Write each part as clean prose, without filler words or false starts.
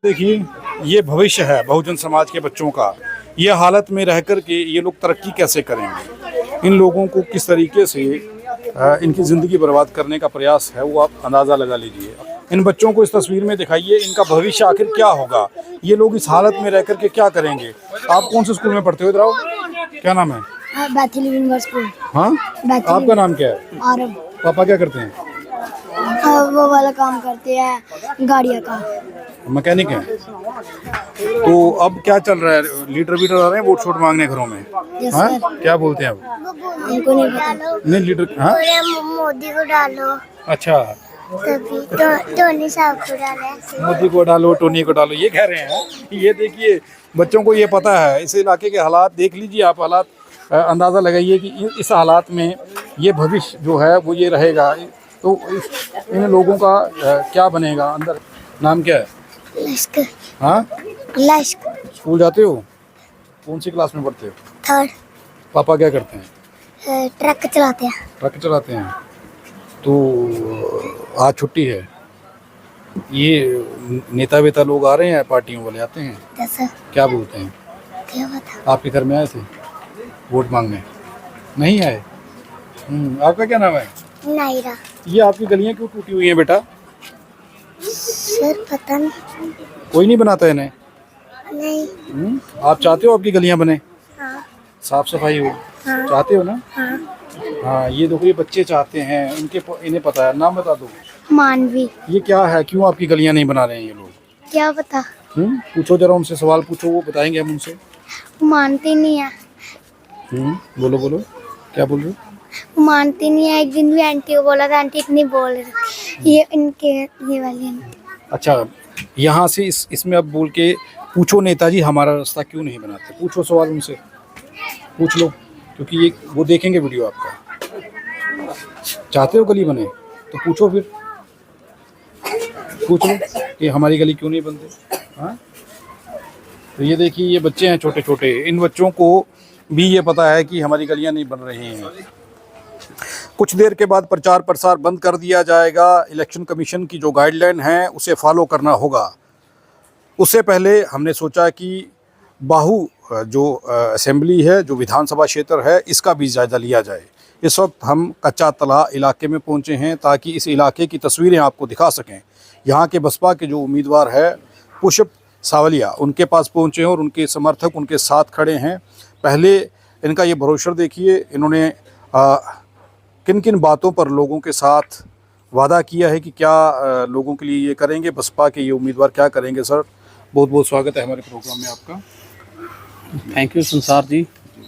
देखिए, ये भविष्य है बहुजन समाज के बच्चों का। ये हालत में रह कर के ये लोग तरक्की कैसे करेंगे? इन लोगों को किस तरीके से इनकी ज़िंदगी बर्बाद करने का प्रयास है, वो आप अंदाज़ा लगा लीजिए। इन बच्चों को इस तस्वीर में दिखाइए, इनका भविष्य आखिर क्या होगा? ये लोग इस हालत में रह कर के क्या करेंगे? आप कौन से स्कूल में पढ़ते हो? इधर आओ, क्या नाम है? स्कूल। हाँ, आपका नाम क्या है? आरब। पापा क्या करते हैं? वो वाला काम करते हैं, गाड़ियाँ का। मैकेनिक है। तो अब क्या चल रहा है? लीडर वीडर आ रहे हैं वोट शोट मांगने घरों में? यस हाँ, सर। क्या बोलते हैं अब? हमको नहीं पता। नहीं लीडर, हाँ मोदी को डालो, अच्छा, तभी टोनी साहब को डाले। मोदी को डालो, टोनी को डालो, ये कह रहे हैं। ये देखिए, बच्चों को ये पता है। इस इलाके के हालात देख लीजिए आप, हालात अंदाज़ा लगाइए कि इस हालात में ये भविष्य जो है वो ये रहेगा। तो इन लोगों का क्या बनेगा अंदर? नाम क्या है? लश्कर। हाँ, लश्कर। स्कूल जाते हो? कौन सी क्लास में पढ़ते हो? थर्ड। पापा क्या करते हैं? ट्रक चलाते हैं। ट्रक चलाते हैं। तो आज छुट्टी है। ये नेता वेता लोग आ रहे हैं, पार्टियों वाले आते हैं, जैसा क्या बोलते हैं? क्या पता। आपके घर में आए थे वोट मांगने? नहीं आए? आपका क्या नाम है? नायरा। ये आपकी गलियां क्यों टूटी हुई हैं बेटा? सर पता नहीं। कोई नहीं बनाता इन्हें? नहीं। आप चाहते हो आपकी गलियां बने, हाँ। साफ सफाई हो? हाँ। चाहते हो ना? हाँ। हाँ, ये देखो, ये बच्चे चाहते हैं, इन्हें पता है। नाम बता दो। मानवी। ये क्या है, क्यों आपकी गलियां नहीं बना रहे हैं ये लोग? क्या पता। पूछो जरा उनसे, सवाल पूछो, वो बताएंगे हम उनसे। मानते नहीं है। बोलो बोलो, क्या बोल रहे हो? मानती नहीं है। एक दिन भी आंटी को बोला था, आंटी इतनी बोल रही, ये इनके ये वाली आंटी। अच्छा, यहाँ से इसमें अब बोल के पूछो, नेताजी हमारा रास्ता क्यों नहीं बनाते? पूछो सवाल उनसे, पूछ लो, क्योंकि ये वो देखेंगे वीडियो आपका। चाहते हो गली बने तो पूछो, फिर पूछ लो कि हमारी गली क्यों नहीं बनती। हाँ, तो ये देखिए, ये बच्चे हैं छोटे छोटे, इन बच्चों को भी ये पता है कि हमारी गलियां नहीं बन रही हैं। कुछ देर के बाद प्रचार प्रसार बंद कर दिया जाएगा। इलेक्शन कमीशन की जो गाइडलाइन है उसे फॉलो करना होगा। उससे पहले हमने सोचा कि बाहू जो असेंबली है, जो विधानसभा क्षेत्र है, इसका भी जायज़ा लिया जाए। इस वक्त हम कच्चा तला इलाके में पहुंचे हैं ताकि इस इलाके की तस्वीरें आपको दिखा सकें। यहाँ के बसपा के जो उम्मीदवार है पुष्प सावलिया, उनके पास पहुँचे हैं और उनके समर्थक उनके साथ खड़े हैं। पहले इनका ये ब्रोशर देखिए, इन्होंने किन किन बातों पर लोगों के साथ वादा किया है कि क्या लोगों के लिए ये करेंगे। बसपा के ये उम्मीदवार क्या करेंगे? सर, बहुत बहुत स्वागत है हमारे प्रोग्राम में आपका। थैंक यू संसार जी।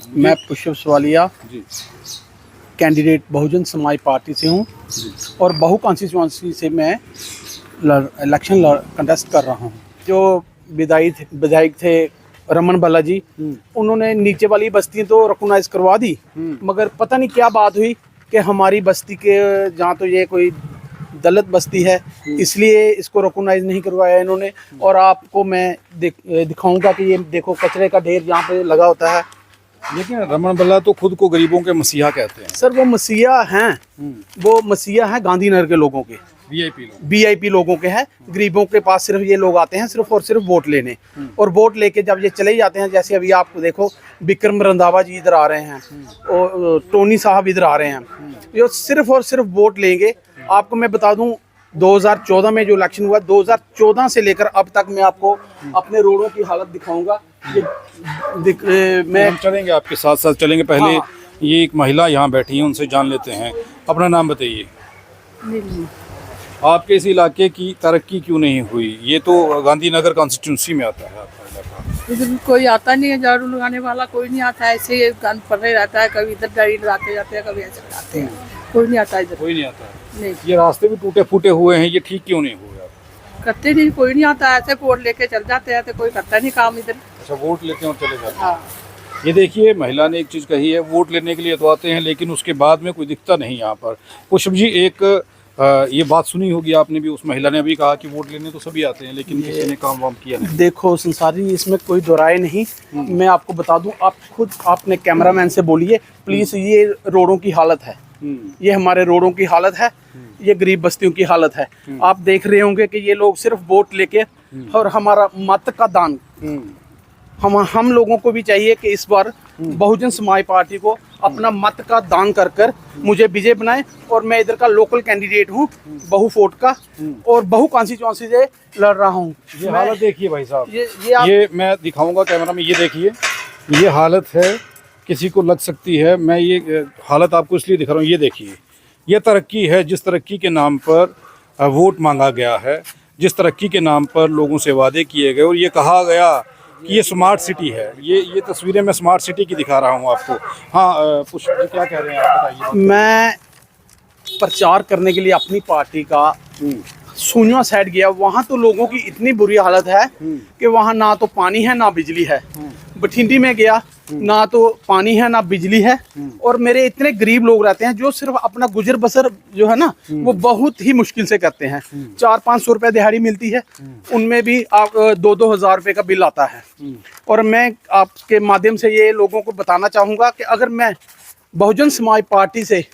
मैं पुष्प सवालिया जी, कैंडिडेट बहुजन समाज पार्टी से हूँ और बहु कॉन्स्टिट्यूंसी से मैं इलेक्शन कंटेस्ट कर रहा हूँ। जो विधायक थे रमन बालाजी, उन्होंने नीचे वाली बस्ती तो रिकॉग्नाइज करवा दी, मगर पता नहीं क्या बात हुई कि हमारी बस्ती के जहाँ तो ये कोई दलित बस्ती है, इसलिए इसको रिकॉग्नाइज नहीं करवाया इन्होंने। और आपको मैं दिखाऊंगा कि ये देखो कचरे का ढेर यहाँ पे लगा होता है। लेकिन रमन बल्ला तो खुद को गरीबों के मसीहा कहते हैं। सर वो मसीहा हैं, वो मसीहा हैं गांधीनगर के लोगों के, वीआईपी लोगों के हैं। गरीबों के पास सिर्फ ये लोग आते हैं सिर्फ और सिर्फ वोट लेने, और वोट लेके जब ये चले जाते हैं, जैसे अभी आपको देखो विक्रम रंधावा जी इधर आ रहे हैं और टोनी साहब इधर आ रहे हैं, जो सिर्फ और सिर्फ वोट लेंगे। आपको मैं बता दूं 2014 में जो इलेक्शन हुआ, 2014 से लेकर अब तक मैं आपको अपने रोडों की हालत दिखाऊंगा। मैं हम चलेंगे, आपके साथ साथ चलेंगे। पहले हाँ। ये एक महिला यहाँ बैठी है, उनसे जान लेते हैं। अपना नाम बताइए। आपके इस इलाके की तरक्की क्यों नहीं हुई? ये तो गांधीनगर कॉन्स्टिट्यूंसी में आता है आपका इलाका। इधर कोई आता नहीं है, झाड़ू लगाने वाला कोई नहीं आता है। ऐसे ही गंद पड़े रहता है, कभी इधर गाड़ी आते जाते हैं, कभी ऐसे जाते हैं, कोई नहीं आता इधर। कोई नहीं आता है। नहीं, ये रास्ते भी टूटे फूटे हुए हैं, ये ठीक क्यों नहीं हुए? आप करते नहीं, कोई नहीं आता। ऐसे वोट लेके चल जाते हैं, तो कोई करता नहीं काम इधर। अच्छा, वोट लेते हैं और चले जाते हैं। हाँ, ये देखिए, महिला ने एक चीज़ कही है, वोट लेने के लिए तो आते हैं लेकिन उसके बाद में कोई दिखता नहीं यहाँ पर। पुष्प जी, एक ये बात सुनी होगी आपने भी, उस महिला ने भी कहा कि वोट लेने तो सभी आते हैं लेकिन किसी ने काम वाम किया नहीं। देखो संसारी, इसमें कोई दोराय नहीं। मैं आपको बता दूं, आप खुद आपने कैमरामैन से बोलिए प्लीज़, ये रोडों की हालत है, ये हमारे रोडों की हालत है, ये गरीब बस्तियों की हालत है। आप देख रहे होंगे कि ये लोग सिर्फ वोट लेके और हमारा मत का दान। हम लोगों को भी चाहिए कि इस बार बहुजन समाज पार्टी को अपना मत का दान कर कर मुझे विजय बनाए। और मैं इधर का लोकल कैंडिडेट हूँ, बहु फोर्ट का, और बहु कॉन्स्टिट्यूंसी से लड़ रहा हूँ। ये हालत देखिए भाई साहब, ये ये मैं दिखाऊंगा कैमरा में, ये देखिए ये हालत है, किसी को लग सकती है। मैं ये हालत आपको इसलिए दिखा रहा हूँ, ये देखिए ये तरक्की है जिस तरक्की के नाम पर वोट मांगा गया है, जिस तरक्की के नाम पर लोगों से वादे किए गए और ये कहा गया कि ये स्मार्ट सिटी है। ये तस्वीरें मैं स्मार्ट सिटी की दिखा रहा हूँ आपको। हाँ पुष्प जी क्या कह रहे हैं आप बताइए। मैं प्रचार करने के लिए अपनी पार्टी का सोनिया साइड गया, वहाँ तो लोगों की इतनी बुरी हालत है कि वहाँ ना तो पानी है ना बिजली है। बठिंडी में गया, ना तो पानी है ना बिजली है, और मेरे इतने गरीब लोग रहते हैं जो सिर्फ अपना गुजर बसर जो है ना वो बहुत ही मुश्किल से करते हैं। 400-500 रुपए दिहाड़ी मिलती है, उनमें भी आप 2-2 हज़ार रुपए का बिल आता है। और मैं आपके माध्यम से ये लोगों को बताना चाहूँगा कि अगर मैं बहुजन समाज पार्टी से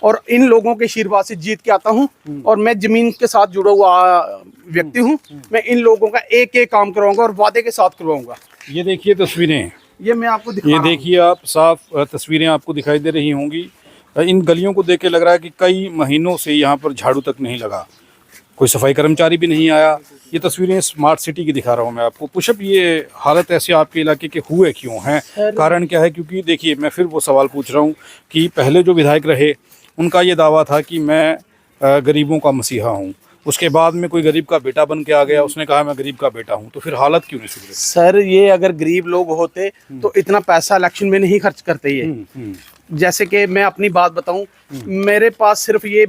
और इन लोगों के आशीर्वाद से जीत के आता हूं, और मैं जमीन के साथ जुड़ा हुआ व्यक्ति हूं, मैं इन लोगों का एक एक काम करवाऊंगा और वादे के साथ करवाऊंगा। ये देखिए तस्वीरें, ये मैं आपको ये देखिए आप, साफ तस्वीरें आपको दिखाई दे रही होंगी। इन गलियों को देख के लग रहा है कि कई महीनों से यहाँ पर झाड़ू तक नहीं लगा, कोई सफाई कर्मचारी भी नहीं आया। ये तस्वीरें स्मार्ट सिटी की दिखा रहा हूँ मैं आपको। पुष्प, ये हालत ऐसे आपके इलाके के हुए क्यों हैं, कारण क्या है? क्योंकि देखिए मैं फिर वो सवाल पूछ रहा हूँ कि पहले जो विधायक रहे उनका ये दावा था कि मैं गरीबों का मसीहा हूँ, उसके बाद में कोई गरीब का बेटा बन के आ गया, उसने कहा मैं गरीब का बेटा हूँ, तो फिर हालत क्यों नहीं सुधरी? सर ये अगर गरीब लोग होते तो इतना पैसा इलेक्शन में नहीं खर्च करते ये। जैसे कि मैं अपनी बात बताऊं, मेरे पास सिर्फ ये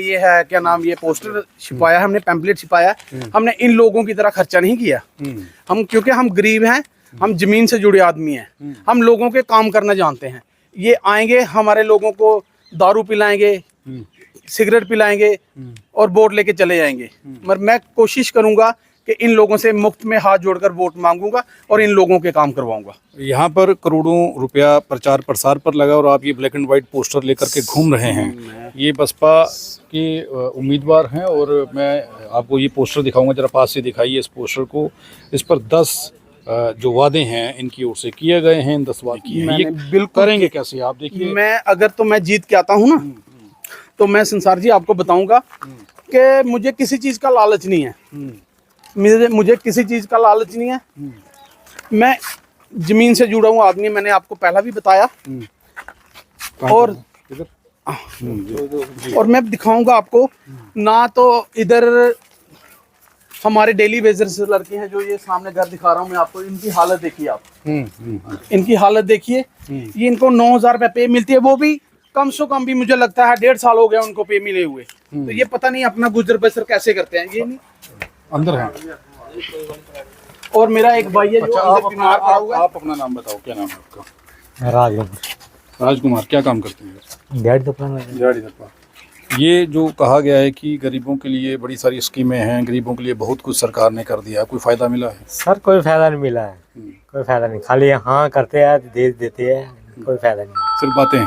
ये है क्या नाम, ये पोस्टर छिपाया है हमने, पैम्पलेट छिपाया, हमने इन लोगों की तरह खर्चा नहीं किया। हम क्योंकि हम गरीब हैं, हम जमीन से जुड़े आदमी हैं, हम लोगों के काम करना जानते हैं। ये आएंगे हमारे लोगों को दारू पिलाएंगे, सिगरेट पिलाएंगे और वोट लेके चले जाएंगे। मगर मैं कोशिश करूंगा कि इन लोगों से मुफ्त में हाथ जोड़कर वोट मांगूंगा और इन लोगों के काम करवाऊंगा। यहाँ पर करोड़ों रुपया प्रचार प्रसार पर लगा और आप ये ब्लैक एंड व्हाइट पोस्टर लेकर के घूम रहे हैं। ये बसपा के उम्मीदवार हैं और मैं आपको ये पोस्टर दिखाऊंगा, जरा पास से दिखाइए इस पोस्टर को। इस पर 10 जो वादे हैं इनकी ओर से किए गए हैं, इन 10 वादे किए हैं। ये बिल्कुल करेंगे कैसे आप देखिए। मैं जीत के आता हूँ ना, तो मैं संसार जी आपको बताऊंगा कि मुझे किसी चीज का लालच नहीं है। मुझे किसी चीज का लालच नहीं है। मैं जमीन से जुड़ा हुआ आदमी, मैंने आपको पहला भी बताया। और मैं दिखाऊंगा आपको ना, तो इधर हमारे डेली बेजर्स लड़के हैं जो ये सामने घर दिखा रहा हूँ मैं आपको, इनकी हालत देखिए आप। इनकी हालत देखिए, ये इनको 9,000 रुपये पे मिलती है, वो भी कम से कम भी मुझे लगता है 1.5 साल हो गया उनको पे मिले हुए। तो ये पता नहीं अपना गुजर बसर कैसे करते हैं। ये नहीं अंदर है। और मेरा एक भाई है जो अंदर बीमार पड़ा हुआ है। आप अपना नाम बताओ, क्या नाम है आपका? राजकुमार। राजकुमार, क्या काम करते हैं? दिहाड़ी दुकान में। दिहाड़ी धप्पा। ये जो कहा गया है कि गरीबों के लिए बड़ी सारी स्कीमें हैं, गरीबों के लिए बहुत कुछ सरकार ने कर दिया, कोई फायदा मिला है? सर कोई फायदा नहीं मिला है, कोई फायदा नहीं, खाली हाँ करते हैं, दे देते हैं, कोई फायदा नहीं, सिर्फ बातें,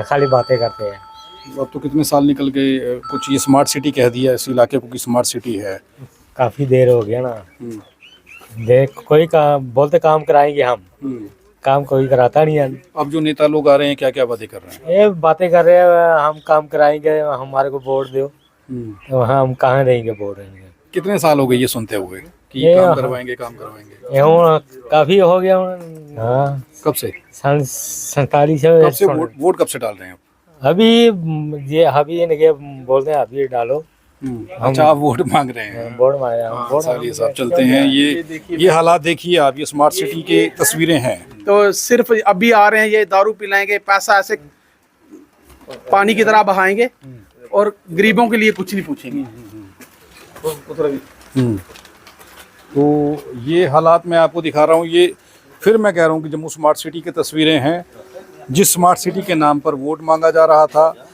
खाली बातें करते हैं। अब तो कितने साल निकल गए, कुछ ये स्मार्ट सिटी कह दिया इस इलाके को कि स्मार्ट सिटी है। काफी देर हो गया ना, देख कोई काम बोलते काम कराएंगे हम, काम कोई कराता नहीं है। अब जो नेता लोग आ रहे हैं क्या क्या बातें कर रहे हैं? ये बातें कर रहे हैं, हम काम कराएंगे, हमारे को वोट दो, तो हम कहाँ रहेंगे वोट रहेंगे। कितने साल हो गए ये सुनते हुए कि ये काम करवाएंगे, काम करवाएंगे? ये काफी हो गया। हाँ कब से? 47 कब से वोट कब से डाल रहे हैं आप? अभी ये अभी इनके बोलते हैं अभी डालो। अच्छा आप वोट मांग रहे हैं? वोट मांगे हम, वोट सालिए साहब चलते हैं। ये हालात देखिए आप, ये स्मार्ट सिटी के तस्वीरें हैं। तो सिर्फ अभी आ रहे हैं, ये दारू पिलाएंगे, पैसा ऐसे पानी की तरह बहाएंगे और गरीबों के लिए कुछ नहीं पूछेंगे। तो ये हालात मैं आपको दिखा रहा हूँ। ये फिर मैं कह रहा हूँ कि जम्मू स्मार्ट सिटी की तस्वीरें हैं, जिस स्मार्ट सिटी के नाम पर वोट मांगा जा रहा था।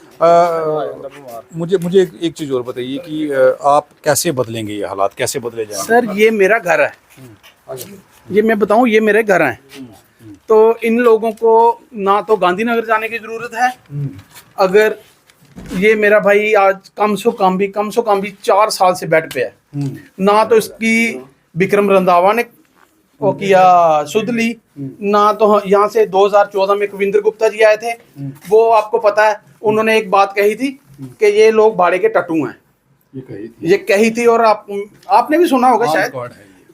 मुझे एक चीज़ और बताइए कि आप कैसे बदलेंगे ये हालात, कैसे बदले जाएंगे? सर ये मेरा घर है, ये मैं बताऊं, ये मेरे घर हैं। तो इन लोगों को ना तो गांधीनगर जाने की जरूरत है। अगर ये मेरा भाई आज कम से कम भी 4 साल से बेड पे है, ना तो इसकी विक्रम रंधावा ने वो किया सुध ली ना। तो यहाँ से 2014 में कविंद्र गुप्ता जी आए थे, वो आपको पता है उन्होंने एक बात कही थी कि ये लोग भाड़े के टट्टू हैं, ये कही थी और आपने भी सुना होगा शायद।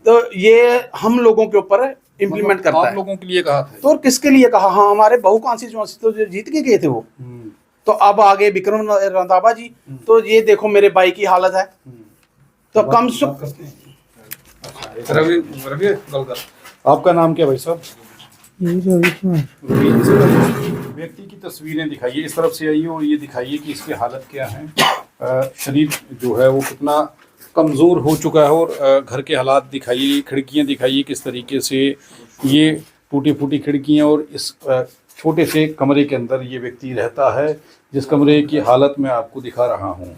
तो ये हम लोगों के ऊपर इम्प्लीमेंट करता है। आप लोगों के लिए कहा था तो और किसके लिए कहा? हाँ, हमारे बहु कॉन्स्टिट्यूएंसी तो जो जीत के गए थे वो। तो अब आगे विक्रम रंधावा जी, तो ये देखो मेरे भाई की हालत है। तो कम से रवि आपका नाम क्या भाई साहब? व्यक्ति की तस्वीरें दिखाइए, इस तरफ से आइए और ये दिखाइए कि इसकी हालत क्या है। शरीर जो है वो कितना कमज़ोर हो चुका है और घर के हालात दिखाइए, खिड़कियां दिखाइए किस तरीके से ये टूटी फूटी खिड़कियां, और इस छोटे से कमरे के अंदर ये व्यक्ति रहता है, जिस कमरे की हालत मैं आपको दिखा रहा हूँ।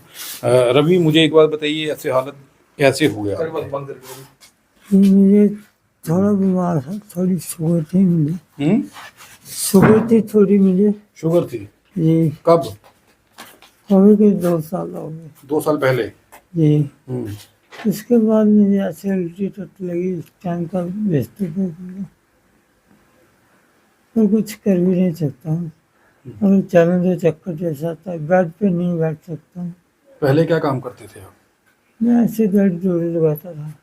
रवि मुझे एक बात बताइए, ऐसे हालत कैसे हुआ? मुझे थोड़ा बीमार था, थोड़ी शुगर थी मुझे। शुगर थी थोड़ी मुझे। शुगर थी जी। कब? हो गए 2 साल हो गए। 2 साल पहले? जी। उसके बाद मुझे ऐसे उल्टी टट लगी, उस टाइम का बेस्ती पे और कुछ कर भी नहीं सकता हूँ, और चलने दो चक्कर जैसा था, बेड पे नहीं बैठ सकता हूँ। पहले क्या काम करते थे आप? मैं ऐसे दर्द जोड़े लगाता था।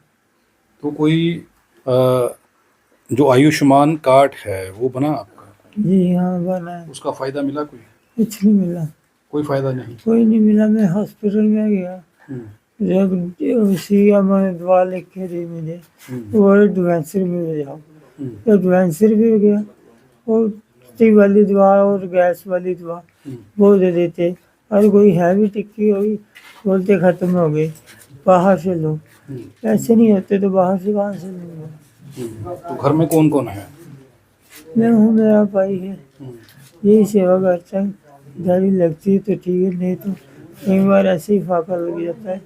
तो कोई जो आयुष्मान कार्ड है वो बना आपका? जी हाँ बना है। उसका फायदा मिला कोई? कुछ नहीं मिला। कोई फायदा नहीं? कोई नहीं मिला। मैं हॉस्पिटल में गया, जब उसी मैंने दवा लिख के दी मुझे, वो एडवेंचर में ले जाओ, एडवेंचर भी गया और टी वाली दवा और गैस वाली दवा वो दे देते, और कोई हैवी टिक्की हुई बोलते ख़त्म हो गई, बाहर से लो। ऐसे नहीं होते तो बाहर से कहाँ से लूँगा? तो घर में कौन कौन है? मैं हूँ, मेरा भाई है, यही सेवा करता है। गाड़ी लगती है तो ठीक है, नहीं तो कई बार ऐसे ही फाका लग जाता है।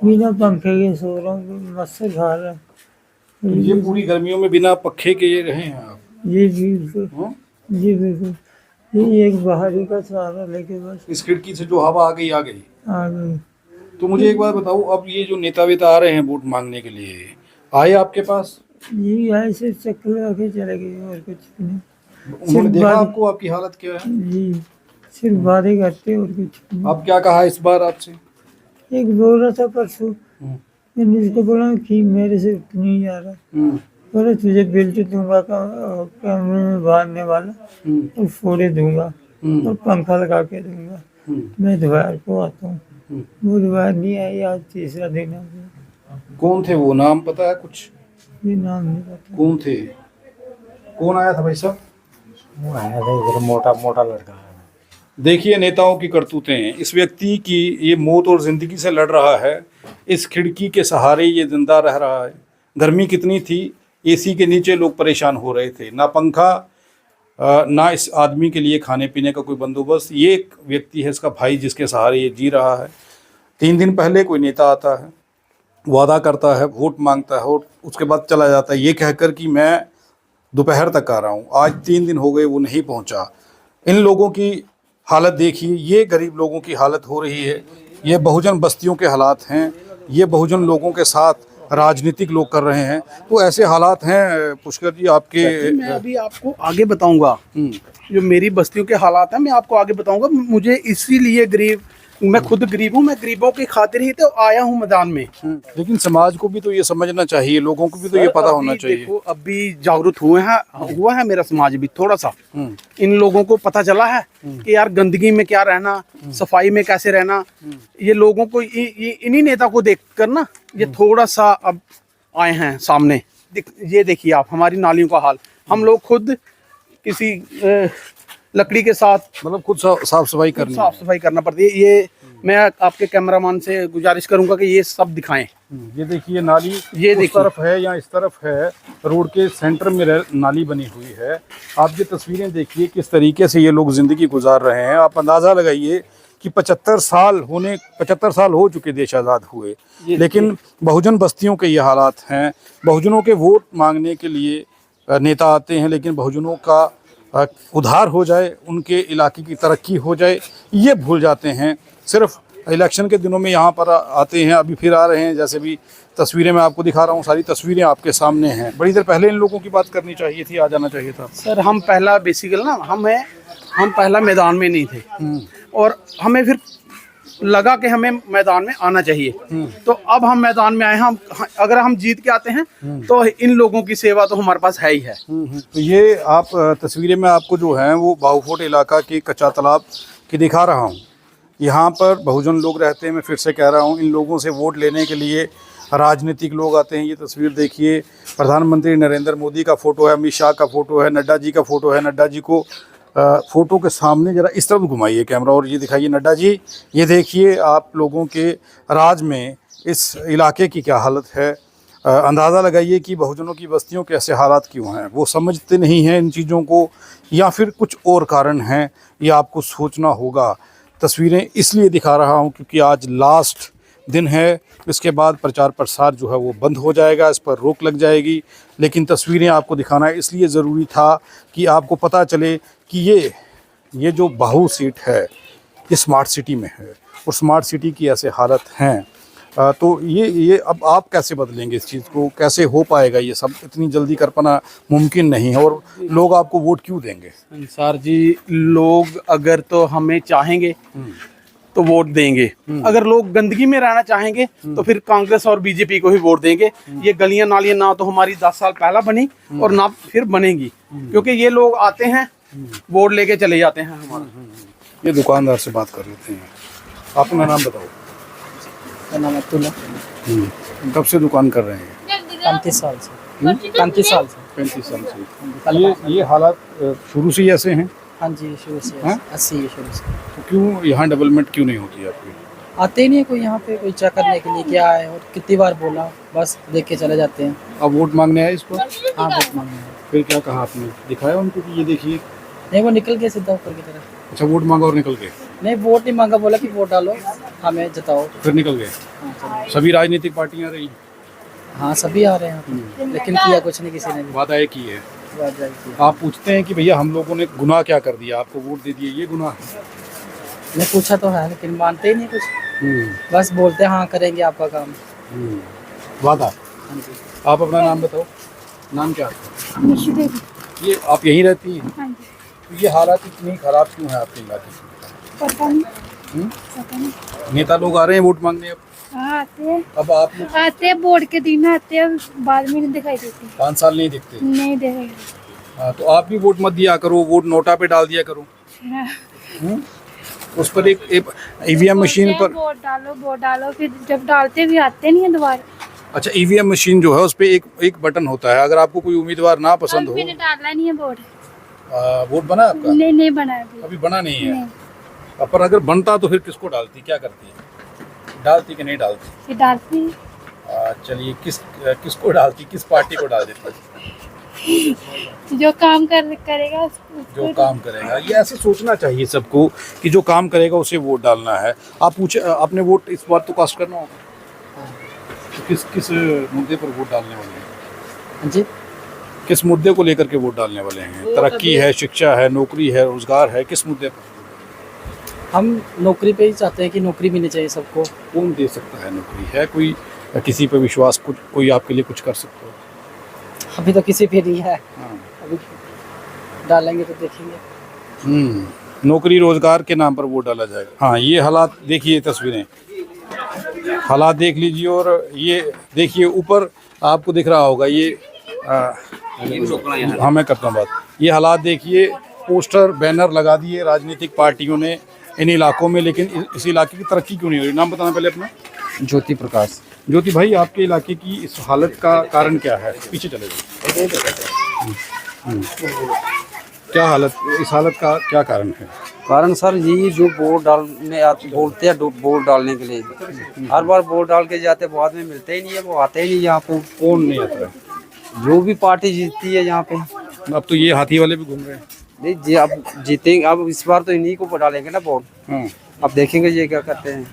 बिना पंखे के सो रहा हूँ, मच्छर खा रहा है। ये पूरी गर्मियों में बिना पखे के ये रहे हैं आप? जी बिल्कुल। जी बिल्कुल। ये एक बाहरी का सहारा लेके बस इस खिड़की से जो हवा आ गई आ गई। तो मुझे एक बात बताओ, अब ये जो नेता वेता आ रहे हैं वोट मांगने के लिए, आए आपके पास? जी आए, सिर्फ चक्कर लगा के चले गए और कुछ भी नहीं। उन्होंने देखा आपको, आपकी हालत क्या है? जी सिर्फ बातें करते और कुछ नहीं। अब क्या कहा इस बार आपसे? एक बोल रहा था परसों, मैंने इसको बोला कि मेरे से उठ नहीं जा रहा, बोला तुझे बेल्ट दूंगा कमरे में बांधने वाला और फोड़े दूंगा और पंखा लगा के दूंगा। मैं दोपहर को आता हूँ, वो दोपहर नहीं आई, आज तीसरा दिन हो गया। कौन थे वो? नाम पता है कुछ? ये नाम नहीं पता। कौन थे? कौन आया था भाई साहब? वो आया था इधर, मोटा मोटा लड़का है। देखिए नेताओं की करतूतें। इस व्यक्ति की ये मौत और ज़िंदगी से लड़ रहा है, इस खिड़की के सहारे ये जिंदा रह रहा है। गर्मी कितनी थी, एसी के नीचे लोग परेशान हो रहे थे, ना पंखा ना इस आदमी के लिए खाने पीने का कोई बंदोबस्त। ये एक व्यक्ति है, इसका भाई, जिसके सहारे ये जी रहा है। 3 दिन पहले कोई नेता आता है, वादा करता है, वोट मांगता है और उसके बाद चला जाता है, ये कहकर कि मैं दोपहर तक आ रहा हूँ। आज 3 दिन हो गए, वो नहीं पहुँचा। इन लोगों की हालत देखिए, ये गरीब लोगों की हालत हो रही है। ये बहुजन बस्तियों के हालात हैं, ये बहुजन लोगों के साथ राजनीतिक लोग कर रहे हैं। तो ऐसे हालात हैं पुष्कर जी आपके। मैं अभी आपको आगे बताऊंगा, जो मेरी बस्तियों के हालात हैं मैं आपको आगे बताऊंगा। मुझे इसीलिए गरीब, मैं खुद गरीब हूँ, मैं गरीबों की खातिर ही तो आया हूँ मैदान में। लेकिन समाज को भी तो ये समझना चाहिए, लोगों को भी तो ये पता होना चाहिए। देखो अभी जागरूक हुआ है मेरा समाज भी थोड़ा सा। इन लोगों को पता चला है कि यार गंदगी में क्या रहना, सफाई में कैसे रहना। ये लोगों को इन्हीं नेता को देख कर ना ये थोड़ा सा अब आए हैं सामने। ये देखिए आप हमारी नालियों का हाल, हम लोग खुद किसी लकड़ी के साथ मतलब खुद साफ सफाई करना पड़ती है। ये मैं आपके कैमरामैन से गुजारिश करूंगा कि ये सब दिखाएं। ये देखिए नाली, ये उस तरफ है या इस तरफ है, रोड के सेंटर में नाली बनी हुई है। आप ये तस्वीरें देखिए किस तरीके से ये लोग ज़िंदगी गुजार रहे हैं। आप अंदाज़ा लगाइए कि 75 साल हो चुके देश आज़ाद हुए, लेकिन बहुजन बस्तियों के ये हालात हैं। बहुजनों के वोट मांगने के लिए नेता आते हैं, लेकिन बहुजनों का उद्धार हो जाए, उनके इलाके की तरक्की हो जाए, ये भूल जाते हैं। सिर्फ इलेक्शन के दिनों में यहाँ पर आते हैं, अभी फिर आ रहे हैं। जैसे भी तस्वीरें मैं आपको दिखा रहा हूँ, सारी तस्वीरें आपके सामने हैं। बड़ी देर पहले इन लोगों की बात करनी चाहिए थी, आ जाना चाहिए था। सर हम पहला बेसिकल ना हम पहला मैदान में नहीं थे और हमें फिर लगा कि हमें मैदान में आना चाहिए, तो अब हम मैदान में आए। हम अगर हम जीत के आते हैं तो इन लोगों की सेवा तो हमारे पास है ही है। तो ये आप तस्वीरें में आपको जो है वो बाहुफोट इलाका के कच्चा तालाब की दिखा रहा हूँ। यहाँ पर बहुजन लोग रहते हैं। मैं फिर से कह रहा हूँ, इन लोगों से वोट लेने के लिए राजनीतिक लोग आते हैं। ये तस्वीर देखिए, प्रधानमंत्री नरेंद्र मोदी का फ़ोटो है, अमित शाह का फ़ोटो है, नड्डा जी का फ़ोटो है। नड्डा जी को फ़ोटो के सामने ज़रा इस तरफ घुमाइए कैमरा और ये दिखाइए नड्डा जी, ये देखिए आप लोगों के राज में इस इलाके की क्या हालत है। अंदाज़ा लगाइए कि बहुजनों की बस्तियों के ऐसे हालात क्यों हैं। वो समझते नहीं हैं इन चीज़ों को, या फिर कुछ और कारण हैं, ये आपको सोचना होगा। तस्वीरें इसलिए दिखा रहा हूँ क्योंकि आज लास्ट दिन है, इसके बाद प्रचार प्रसार जो है वो बंद हो जाएगा, इस पर रोक लग जाएगी। लेकिन तस्वीरें आपको दिखाना इसलिए ज़रूरी था कि आपको पता चले कि ये जो बाहू सीट है ये स्मार्ट सिटी में है और स्मार्ट सिटी की ऐसे हालत हैं। तो ये अब आप कैसे बदलेंगे इस चीज़ को, कैसे हो पाएगा ये सब? इतनी जल्दी कर पाना मुमकिन नहीं है। और लोग आपको वोट क्यों देंगे? सर जी, लोग अगर तो हमें चाहेंगे तो वोट देंगे, अगर लोग गंदगी में रहना चाहेंगे तो फिर कांग्रेस और बीजेपी को ही वोट देंगे। ये गलियां नालियां ना तो हमारी 10 साल पहला बनी और ना फिर बनेगी, क्योंकि ये लोग आते हैं वोट लेके चले जाते हैं हमारा। ये दुकानदार से बात कर लेते हैं। आप अपना नाम बताओ। मेरा नाम अब्दुल्ला। कब से दुकान कर रहे हैं? 35 साल से। 35 साल से। 35 साल से। ये हालात शुरू से ही ऐसे हैं? हाँ जी, शुरू से। हाँ? 80 शुरू से। तो क्यों यहाँ डेवलपमेंट क्यों नहीं होती है आपकी? आते ही नहीं है कोई यहाँ पे, कोई चेक करने के लिए क्या है, और कितनी बार बोला, बस देख के चले जाते हैं। अब वोट मांगने आए इस पर? हाँ, वोट मांगने हैं। फिर क्या कहा आपने? दिखाया उनको कि ये देखिए? नहीं, वो निकल गए सीधा ऊपर की तरफ। अच्छा, वोट मांगा और निकल गए? नहीं, वोट नहीं मांगा, बोला कि वोट डालो, हमें जिताओ। फिर निकल गए? हाँ, चलो। सभी राजनीतिक पार्टियां रही? हाँ, सभी आ रहे हैं, लेकिन किया कुछ नहीं किसी ने भी। वादा एक ही है। बात जारी की। आप पूछते हैं कि भैया हम लोगों ने गुनाह क्या कर दिया, आपको वोट दे दिए, ये गुनाह है? नहीं, पूछा तो है लेकिन मानते ही नहीं कुछ, बस बोलते हैं हाँ करेंगे आपका काम। वादा। हाँ जी। आप अपना नाम बताओ। नाम क्या है? निशु देवी। ये आप यहीं रहती हैं? हाँ जी। तो ये हालात इतनी खराब क्यों है आपके इलाके की? पता नहीं। पता नहीं। नेता लोग आ रहे हैं वोट मांगने अब? हाँ, आते हैं। अब आप आते हैं, वोट के दिन आते हैं, बाद में नहीं दिखाई देते। 5 साल नहीं दिखते? नहीं दिखाई। हाँ, तो आप भी वोट मत दिया करो, वोट नोटा पे डाल दिया करो। उस पर एक ईवीएम मशीन पर वोट डालो, फिर जब डालते भी आते नहीं है दोबारा। अच्छा, ईवीएम मशीन जो है उस पर एक बटन होता है, अगर आपको कोई उम्मीदवार ना पसंद हो। मैंने डाला नहीं है वोट। वोट बना आपका? नहीं बना अभी बना नहीं है। पर अगर बनता तो फिर किसको डालती, क्या करती है? डालती कि नहीं डालती? डालती। चलिए, किसको डालती, किस पार्टी को डाल देती? जो काम करेगा उसको। जो काम करेगा, ये ऐसे सोचना चाहिए सबको कि जो काम करेगा उसे वोट डालना है। आप पूछे आपने वोट इस बार तो कास्ट करना होगा, तो किस मुद्दे पर वोट डालने वाले हैं? हाँ जी। किस मुद्दे को लेकर के वोट डालने वाले हैं? तरक्की है, शिक्षा है, नौकरी है, रोजगार है, किस मुद्दे पर? हम नौकरी पे ही चाहते हैं कि नौकरी मिलनी चाहिए सबको। कौन दे सकता है नौकरी? है कोई किसी पे विश्वास, कुछ कोई आपके लिए कुछ कर सकता हो? अभी तो किसी पे नहीं है, हाँ। अभी डालेंगे तो देखेंगे। नौकरी रोजगार के नाम पर वोट डाला जाएगा। हाँ, ये हालात देखिए, तस्वीरें, हालात देख लीजिए। और ये देखिए ऊपर आपको दिख रहा होगा, ये हाँ मैं करता हूँ बात। ये हालात देखिए, पोस्टर बैनर लगा दिए राजनीतिक पार्टियों ने इन इलाकों में, लेकिन इस इलाके की तरक्की क्यों नहीं हो रही? नाम बताना पहले अपना। ज्योति प्रकाश। ज्योति भाई, आपके इलाके की इस हालत का कारण क्या है? पीछे चले जाओ। क्या हालत, इस हालत का क्या कारण है? कारण सर यही जो वोट डालने बोलते हैं, वोट डालने के लिए हर बार वोट डाल के जाते, बाद में मिलते ही नहीं है, वो आते ही नहीं यहाँ पे। कौन नहीं आता है? जो भी पार्टी जीतती है यहाँ पे। अब तो ये हाथी वाले भी घूम रहे हैं। नहीं जी, अब जीतेंगे, अब इस बार तो इन्हीं को डालेंगे ना वोट। हाँ। अब देखेंगे ये क्या करते हैं।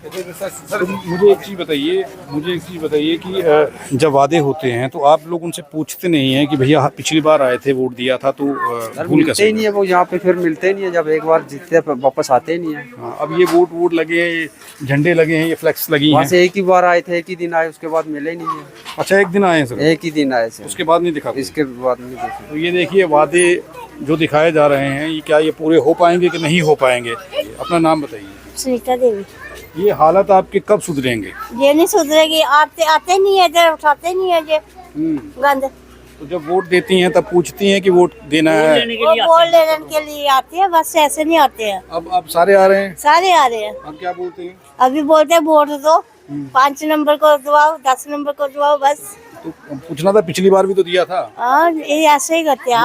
तो मुझे एक चीज़ बताइए कि जब वादे होते हैं तो आप लोग उनसे पूछते नहीं हैं कि भैया पिछली बार आए थे वोट दिया था तो सर भूल मिलते कैसे ही नहीं है वो, यहाँ पे फिर मिलते ही नहीं है, जब एक बार जीतते हैं वापस आते ही नहीं है। हाँ, अब ये वोट लगे हैं, ये झंडे लगे हैं, ये फ्लैक्स लगी वहाँ हैं। से एक ही बार आए थे, एक ही दिन आए, उसके बाद मिले ही नहीं है। अच्छा, एक दिन आए हैं सर, एक ही दिन आए थे, उसके बाद नहीं दिखा कोई? इसके बाद नहीं देखे। तो ये देखिए वादे जो दिखाए जा रहे हैं, ये क्या ये पूरे हो पाएंगे कि नहीं हो पाएंगे? अपना नाम बताइए। सुनीता देवी। ये हालत आपके कब सुधरेंगे? ये नहीं सुधरेगी, आते नहीं है इधर, उठाते नहीं है ये गंद। तो जब वोट देती हैं तब पूछती हैं कि वोट देना है? वो वोट लेने के लिए आते हैं, बस ऐसे नहीं आते हैं। अब सारे आ रहे हैं? सारे आ रहे हैं। अब क्या बोलते हैं? अभी बोलते हैं वोट दो, 5 नंबर को दबाओ, 10 नंबर को दबाओ, बस। तो पूछना था, पिछली बार भी तो दिया था। हाँ, ये ऐसे ही करते हैं।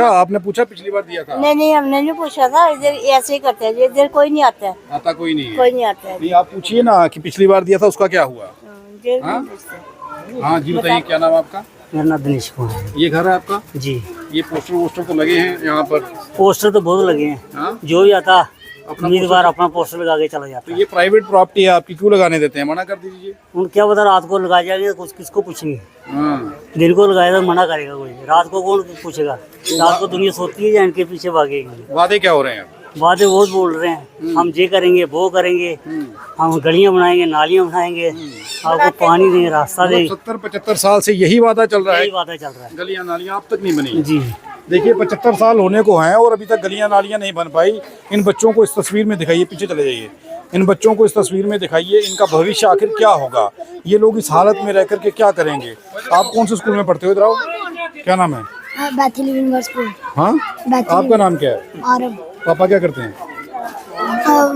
आपने पूछा पिछली बार दिया था? नहीं, हमने नहीं पूछा था। इधर ऐसे ही करते हैं, इधर कोई नहीं आता है। आता कोई नहीं है? कोई नहीं आता है। नहीं, आप पूछिए ना कि पिछली बार दिया था उसका क्या हुआ। इधर हाँ? नहीं पूछते। हाँ जी, बताइए क्या नाम है आपका? मेरा नाम दिनेश कुमार। ये घर है आपका? जी, ये पोस्टर तो लगे हैं यहाँ पर? पोस्टर तो बहुत लगे हैं। हाँ? जो भी आता अपना उम्मीदवार अपना पोस्टर लगा के चला जाता तो ये प्राइवेट प्रॉपर्टी है आपकी, क्यों लगाने देते हैं? मना कर दीजिए। है। उन क्या पता रात को लगाया जाएगा, कुछ किसको पूछेंगे। हाँ, दिन को लगाया तो मना करेगा कोई, रात को कौन पूछेगा? रात को दुनिया सोती है या इनके पीछे भागेगी। वादे क्या हो रहे हैं? बातें बहुत बोल रहे हैं, हम ये करेंगे वो करेंगे, हम गलियां बनाएंगे, नालियां बनाएंगे, आपको पानी देंगे, रास्ता देंगे। 70-75 साल से यही वादा चल रहा है। यही बातें चल रहा है। गलियां नालियां अब तक नहीं बनी। जी, देखिए 75 साल होने को हैं और अभी तक गलियां नालियां नहीं बन पाई। इन बच्चों को इस तस्वीर में दिखाइए, पीछे चले जाइए। इन बच्चों को इस तस्वीर में दिखाइए, इनका भविष्य आखिर क्या होगा? ये लोग इस हालत में रह करके क्या करेंगे? आप कौन से स्कूल में पढ़ते हो? इधर आओ। क्या नाम है? Bethel universe school. हाँ, आपका नाम क्या है? आरब। पापा क्या करते हैं?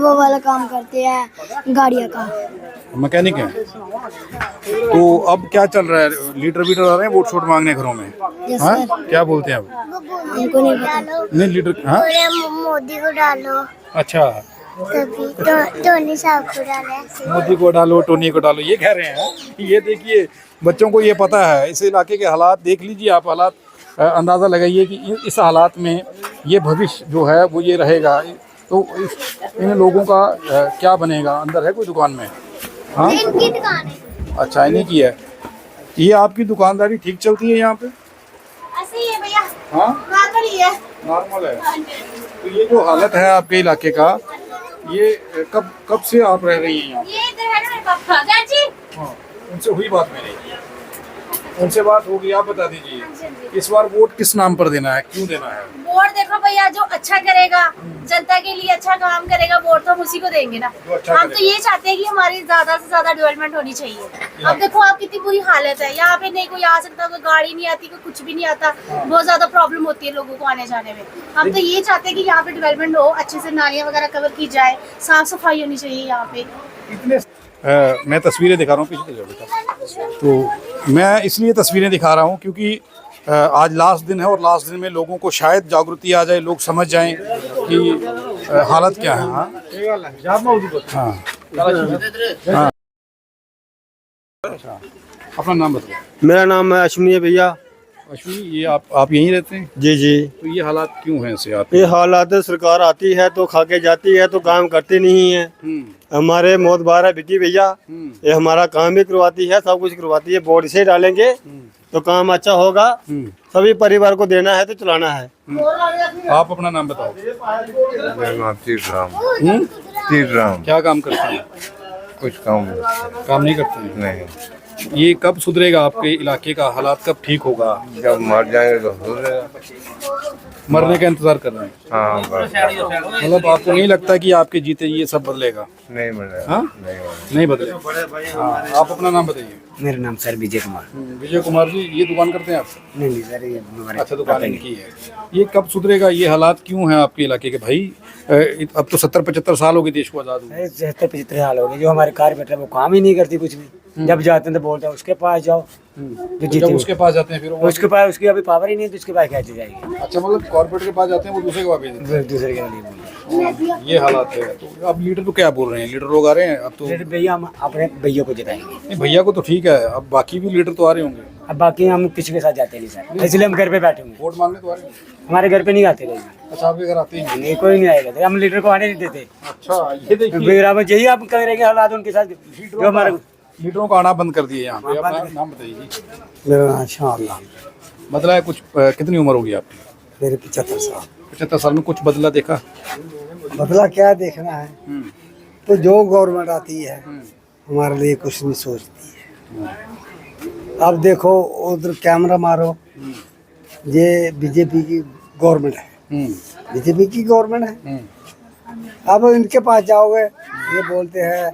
वो वाला काम करते हैं, गाड़ियाँ का। मैकेनिक है। तो अब क्या चल रहा है? लीडर वीडर आ रहे हैं वोट शोट मांगने घरों में? यस हाँ, सर। क्या बोलते हैं अब? हमको नहीं पता। नहीं लीडर। हाँ, मोदी को डालो, अच्छा, तभी टोनी साहब को डाले। मोदी को डालो, टोनी को डालो, ये कह रहे हैं। ये देखिए बच्चों को ये पता है। इस इलाके के हालात देख लीजिए आप, हालात अंदाज़ा लगाइए कि इस हालात में ये भविष्य जो है वो ये रहेगा। तो इन लोगों का क्या बनेगा? अंदर है कोई दुकान में? हाँ, इनकी दुकान है। अच्छा, इन्हीं की है। ये आपकी दुकानदारी ठीक चलती है यहाँ पे? ऐसे ही है भैया, हाँ, नॉर्मल ही है। नॉर्मल है। तो ये जो हालत है आपके इलाके का, ये कब से आप रह रही हैं यहाँ? ये इधर है ना मेरे पापा। चाची, हाँ, उनसे हुई बात मेरी? उनसे बात होगी। आप बता दीजिए इस बार वोट किस नाम पर देना है, क्यों देना है? वोट देखो भैया, जो अच्छा करेगा, जनता के लिए अच्छा काम करेगा, वोट तो हम उसी को देंगे ना। जो अच्छा हम तो करेगा। ये चाहते हैं कि हमारी ज्यादा से ज्यादा डेवलपमेंट होनी चाहिए। अब देखो आप कितनी बुरी हालत है, यहाँ पे नहीं कोई आ सकता, कोई गाड़ी नहीं आती, कोई कुछ भी नहीं आता, बहुत ज्यादा प्रॉब्लम होती है लोगों को आने जाने में। हम तो ये चाहते हैं कि यहाँ पे डेवलपमेंट हो, अच्छे से नालियाँ वगैरह कवर की जाए, साफ सफाई होनी चाहिए यहाँ पे। इतने मैं तस्वीरें दिखा रहा हूँ, पीछे जाओ बेटा। तो मैं इसलिए तस्वीरें दिखा रहा हूँ क्योंकि आज लास्ट दिन है और लास्ट दिन में लोगों को शायद जागृति आ जाए, लोग समझ जाएं कि हालत क्या है। हाँ, हाँ, हाँ। अच्छा, अपना नाम बताओ। मेरा नाम है अश्विनी है भैया। अश्विनी, ये आप यहीं रहते हैं? जी जी। तो ये हालात क्यों हैं ऐसे आप? ये हालात है, सरकार आती है तो खा के जाती है, तो काम करती नहीं है। हमारे मोतबार है विकी भैया, ये हमारा काम भी करवाती है, सब कुछ करवाती है। वोट से डालेंगे तो काम अच्छा होगा, सभी परिवार को देना है तो चलाना है। आप अपना नाम बताओ। तीर क्या काम करते हैं? कुछ काम नहीं करते हैं? नहीं, ये कब सुधरेगा आपके इलाके का हालात, कब ठीक होगा? जब मर जाएंगे तो सुधरेगा। मरने का इंतजार कर रहे हैं? हाँ, बस। मतलब आपको नहीं लगता कि आपके जीते ये सब बदलेगा? नहीं बदलेगा। हाँ? नहीं बदलेगा। हाँ, आप अपना नाम बताइए। मेरा नाम सर विजय कुमार। विजय कुमार जी, ये दुकान करते हैं आप? नहीं सर, ये अच्छा, दुकान इनकी है। ये कब सुधरेगा? ये हालात क्यों हैं आपके इलाके के भाई? अब तो 70-75 साल हो गए देश को आजाद हुए। 70-75 साल हो गए। जो हमारे कारपेंटर वो काम ही नहीं करती कुछ भी, जब जाते हैं तो बोलते हैं उसके पास जाओ, जो जीते जब उसके पास जाते हैं फिर उसके पास, उसकी अभी पावर ही नहीं है तो उसके पास कैसे जाएगी? अच्छा, मतलब कॉर्पोरेट के पास जाते हैं वो दूसरे के पास भेज देते हैं। दूसरे के लिए ये हालात है। तो अब लीडर तो क्या बोल रहे हैं, लीडर लोग आ रहे हैं अब तो? भैया हम अपने भैया को जिताएंगे। नहीं, भैया को तो ठीक है, अब बाकी भी लीडर तो आ रहे होंगे। अब बाकी हम किसी के साथ जाते नहीं सर, इसलिए हम घर पे बैठे हुए हैं। वोट मांगने तो आ रहे हैं? हमारे घर पे नहीं आते लोग। अच्छा, आपके घर आते हैं? नहीं, कोई नहीं आएगा, हम लीडर को आने नहीं देते। अच्छा, ये देखिए बेगरा में यही आप करेंगे हालात उनके साथ जो हमारे। लीडरों का आना बंद कर दिए यहाँ पे। अपना नाम बताइए जी। मेरा नाम शाह, बदला है कुछ? कितनी उम्र होगी आपकी? मेरे 75 साल। 75 साल में कुछ बदला देखा? बदला क्या देखना है, तो जो गवर्नमेंट आती है हमारे लिए कुछ नहीं सोचती है। अब देखो उधर कैमरा मारो, ये बीजेपी की गवर्नमेंट है, बीजेपी की गवर्नमेंट है। अब इनके पास जाओगे, ये बोलते हैं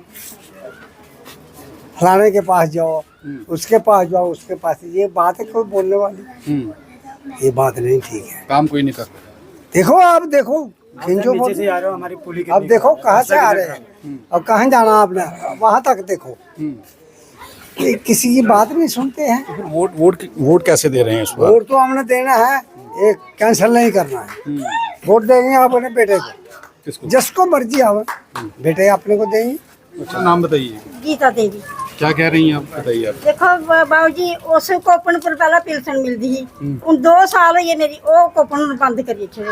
फलाने के पास जाओ, उसके पास जाओ, उसके पास। ये बात है कोई बोलने वाली? ये बात नहीं ठीक है। काम कोई नहीं कर रहा। देखो आप देखो नीचे से आ रहे हो हमारी पुली के। अब देखो कहाँ से आ रहे हैं, अब कहाँ जाना आपने, वहाँ तक देखो। किसी की बात नहीं सुनते हैं। फिर वोट कैसे दे रहे हैं इस बार? वोट तो हमने देना है, एक कैंसिल नहीं करना है। वोट देंगे अपने बेटे को, किसको? जिसको मर्जी आवे, बेटे अपने को देंगे। अच्छा, नाम बताइए। गीता देवी। क्या कह रही हैं आप, बताइए आप। देखो बाबू जी, उस कोपन पर पहला पेंशन मिलती थी, उन 2 साल ये मेरी वो कोपन बंद करी थे।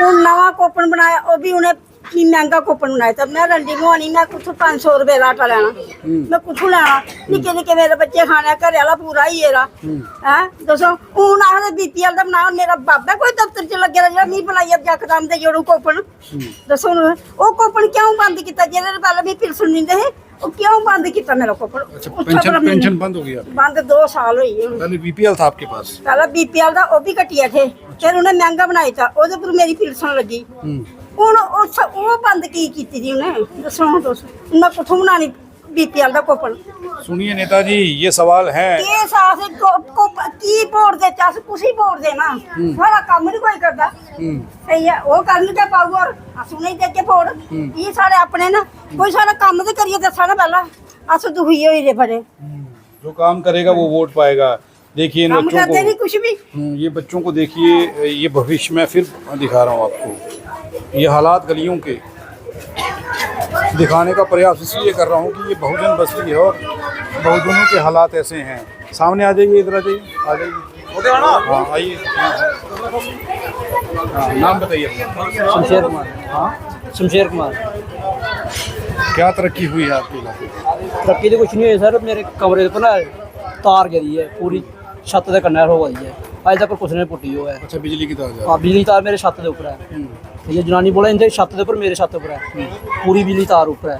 उन नवा कोपन बनाया, वो भी उन्हें महंगा कोपन बनाया था। मैं रंडी मोहनी, मैं कुछ 500 रुपए का आटा लेना, मैं कुछ लेना, निके निके मेरे बच्चे खाने, घर वाला पूरा ही है। दसो हूं आखदे BPL का बनाओ, मेरा बाबा कोई दफ्तर च लगे रहा नहीं बनाई जकदम दे जोड़ू कोपन। दसो वो कोपन क्यों बंद किया? जेह्दे पहले भी पेंशन दिंदे हे, वो क्यों बंद किया मेरा कोपन? पेंशन बंद हो गया? बंद 2 साल हुई। पहले BPL था आपके पास? पहला BPL का, वो भी कटिया थे, फिर उन्हें महंगा बनाया था, ओदे पर मेरी पेंशन लगी। ਹੁਣ ਉਹ ਬੰਦ ਕੀ ਕੀਤੀ ਜੀ ਉਹਨੇ? ਦੱਸੋ ਮੈਂ ਕਿੱਥੋਂ ਬਣਾਣੀ BPL ਦਾ ਕੋਪਨ? सुनिए नेताजी, ये सवाल है। ये सास की वोट दे, चास कुछ ही वोट देना, सारा काम नहीं कोई करता। सही है, वो कर नहीं पाऊगा और असू नहीं दे के वोट। ये सारे अपने ना, कोई सारा काम तो करिए दसा ना पहला, असू दुखी हुई रे बड़े। जो काम करेगा वो वोट पाएगा। देखिए इन बच्चों को, नहीं कुछ भी। ये बच्चों को देखिए, ये भविष्य में फिर दिखा रहा हूँ आपको, ये हालात गलियों के दिखाने का प्रयास इसलिए कर रहा हूँ कि ये बहुजन बस्ती है और बहुजनों के हालात ऐसे हैं। सामने आ जाइए, इधर आ जाइए, आ जाइए। हाँ आइए। हाँ, नाम बताइए अपना। शमशेर कुमार। हाँ, शमशेर कुमार। क्या तरक्की हुई है आपके इलाके में? तरक्की तो कुछ नहीं हुई सर, मेरे कमरे पर ना तार गिरी है, पूरी छत के कन्नै हो गई है, अज तक कुछ ने पुट्टी हुआ है। अच्छा, बिजली की तार? हाँ, बिजली तार मेरे छत के ऊपर है। ये जनानी बोला इनके छत के ऊपर, मेरे छत ऊपर है, पूरी बिजली तार ऊपर है।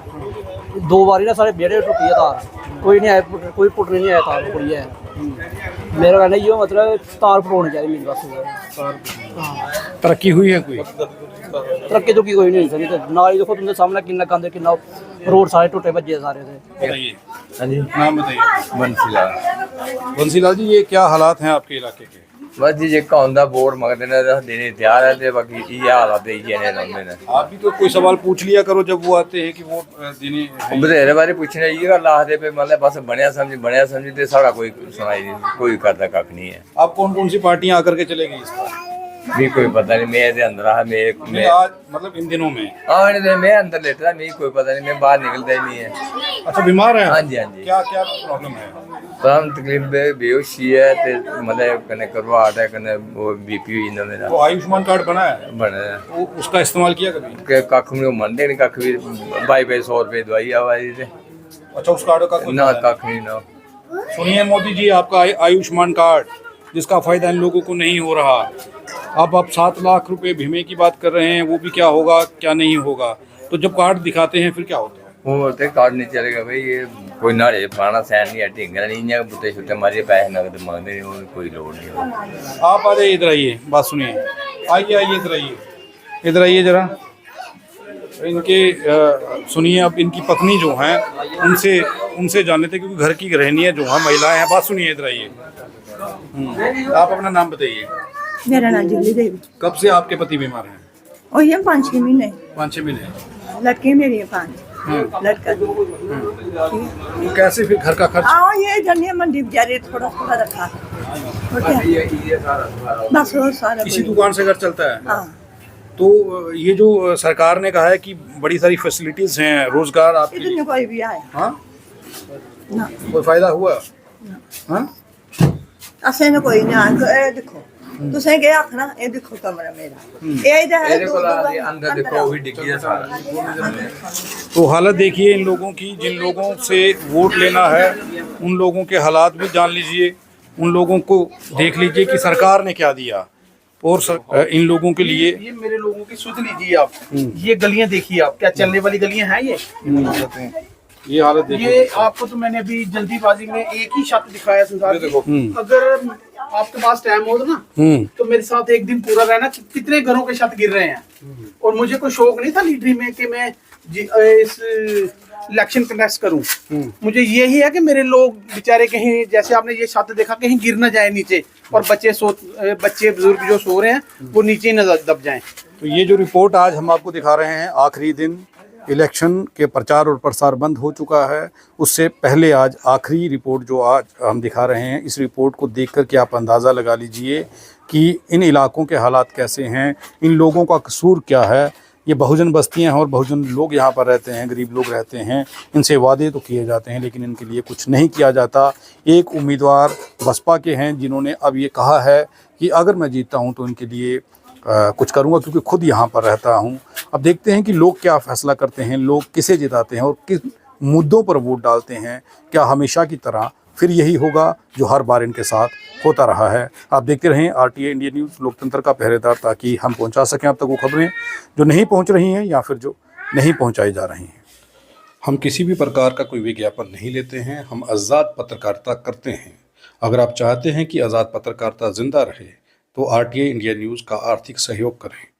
2 बारी ना सारे बेड़े टुटी है तार, कोई नहीं आया, कोई पुटने नहीं आया तार पूरी है। मेरा कहना ये मतलब तार पुटनी चाहिए मेरे पास। तरक्की हुई है कोई? तरक्की तो की कोई नहीं सही, ना ही देखो तुमने सामने कितना गंद, कितना रोड सारे टूटे भज्जे सारे थे। बताइए। हाँ जी, नाम बताइए। बंसीलाल। बंसीलाल जी, ये क्या हालात हैं आपके इलाके के? बस जी जेका होंदा वोट मंगते ने देने तैयार है, बाकी ये हालात ही ने रखने ने। आप भी तो कोई सवाल पूछ लिया करो जब वो आते हैं कि वोट देने। बथेरे बारे पूछने ये गल आखदे पे, मतलब बस बनया समझी ते साड़ा कोई सुनाई नहीं, कोई करता कख नहीं है। आप कौन कौन सी पार्टियां आकर के चले गई इस बार? भी कोई पता नहीं, मैं अंदर आ, मैं आज मतलब इन दिनों में? हाँ, मैं अंदर लेटा, नहीं कोई पता नहीं, मैं बाहर निकलता ही नहीं है। अच्छा, बीमार है? हाँ जी, हाँ जी। क्या क्या प्रॉब्लम है? तमाम तकलीफ बेहोशी है, ते मतलब कने करवाहट है, कने वो BP हुई ना मेरा। वो आयुष्मान कार्ड बना है? बना है। वो उसका इस्तेमाल किया कभी? के कख में मनते नहीं, कख भी 2200 रुपए दवाई आवाजी थे। अच्छा, उस कार्ड का कोई ना फायदा कख नहीं ना। सुनिए मोदी जी, आपका आयुष्मान कार्ड जिसका फायदा इन लोगों को नहीं हो रहा, अब आप 7 लाख रुपए बीमे की बात कर रहे हैं, वो भी क्या होगा क्या नहीं होगा? तो जब कार्ड दिखाते हैं फिर क्या होता है? वो बोलते कार्ड नहीं चलेगा भाई, ये कोई ना रे पुराना सैन नहीं है, ढींगा नहीं है, बुते छुट्टे मारे पैसे नगद मांगते नहीं, वो कोई लोड नहीं हो। आप आ जाइए, इधर आइए, बात सुनिए। आइए आइए, इधर आइए, इधर आइए जरा। इनके सुनिए, अब इनकी पत्नी जो हैं उनसे जान लेते, क्योंकि घर की गृहिणियाँ जो हैं, महिलाएं हैं। बात सुनिए, इधर आइए। आप अपना नाम बताइए। मेरा नाम जूली देवी। कब से आपके पति बीमार हैं? और ये 5-6 महीने 5-6 महीने। लड़के मेरी है 5 लड़का। तो कैसे फिर घर का खर्च? आओ ये धनिया मंडी बेचारे थोड़ा थोड़ा रखा बस वो सारा इसी दुकान से घर चलता है? हाँ। तो ये जो सरकार ने कहा है कि बड़ी सारी फैसिलिटीज हैं, रोजगार आपके लिए, इतनी कोई भी आए हाँ ना कोई फायदा हुआ? हाँ असें ने कोई नहीं आया देखो तुसें क्या आखना ये देखो कमरा मेरा ये इधर है अंदर देखो वही डिग्गी है सारा। तो हालत देखिए इन लोगों की, जिन लोगों से वोट लेना है उन लोगों के हालात भी जान लीजिए, उन लोगों को देख लीजिए कि सरकार ने क्या दिया। और इन लोगों के लिए ये मेरे लोगों की सुध लीजिए आप, ये गलियां देखिए आप, क्या चलने वाली गलियां हैं ये हालत देखिए। ये आपको तो मैंने अभी जल्दीबाजी में एक ही छत दिखाया संसार की। अगर आपके पास टाइम हो ना तो मेरे साथ एक दिन पूरा रहना कि कितने घरों के छत गिर रहे हैं। और मुझे कोई शौक नहीं था लीडरी में कि मैं इस इलेक्शन कंटेस्ट करूं। मुझे यही है कि मेरे लोग बेचारे कहीं, जैसे आपने ये छत देखा, कहीं गिर ना जाए नीचे और बच्चे बुजुर्ग जो सो रहे हैं वो नीचे ही न दब जाएं। तो ये जो रिपोर्ट आज हम आपको दिखा रहे हैं, आखिरी दिन इलेक्शन के प्रचार और प्रसार बंद हो चुका है, उससे पहले आज आखिरी रिपोर्ट जो आज हम दिखा रहे हैं, इस रिपोर्ट को देख कर के आप अंदाज़ा लगा लीजिए कि इन इलाकों के हालात कैसे हैं, इन लोगों का कसूर क्या है। ये बहुजन बस्तियां हैं और बहुजन लोग यहाँ पर रहते हैं, गरीब लोग रहते हैं, इनसे वादे तो किए जाते हैं लेकिन इनके लिए कुछ नहीं किया जाता। एक उम्मीदवार बसपा के हैं जिन्होंने अब ये कहा है कि अगर मैं जीतता हूँ तो इनके लिए कुछ करूँगा, क्योंकि खुद यहाँ पर रहता हूँ। अब देखते हैं कि लोग क्या फ़ैसला करते हैं, लोग किसे जिताते हैं और किस मुद्दों पर वोट डालते हैं। क्या हमेशा की तरह फिर यही होगा जो हर बार इनके साथ होता रहा है? आप देखते रहें RTA इंडिया न्यूज़, लोकतंत्र का पहरेदार, ताकि हम पहुंचा सकें आप तक वो खबरें जो नहीं पहुंच रही हैं या फिर जो नहीं पहुंचाई जा रही हैं। हम किसी भी प्रकार का कोई विज्ञापन नहीं लेते हैं, हम आज़ाद पत्रकारिता करते हैं। अगर आप चाहते हैं कि आज़ाद पत्रकारिता ज़िंदा रहे तो RTA इंडिया न्यूज़ का आर्थिक सहयोग करें।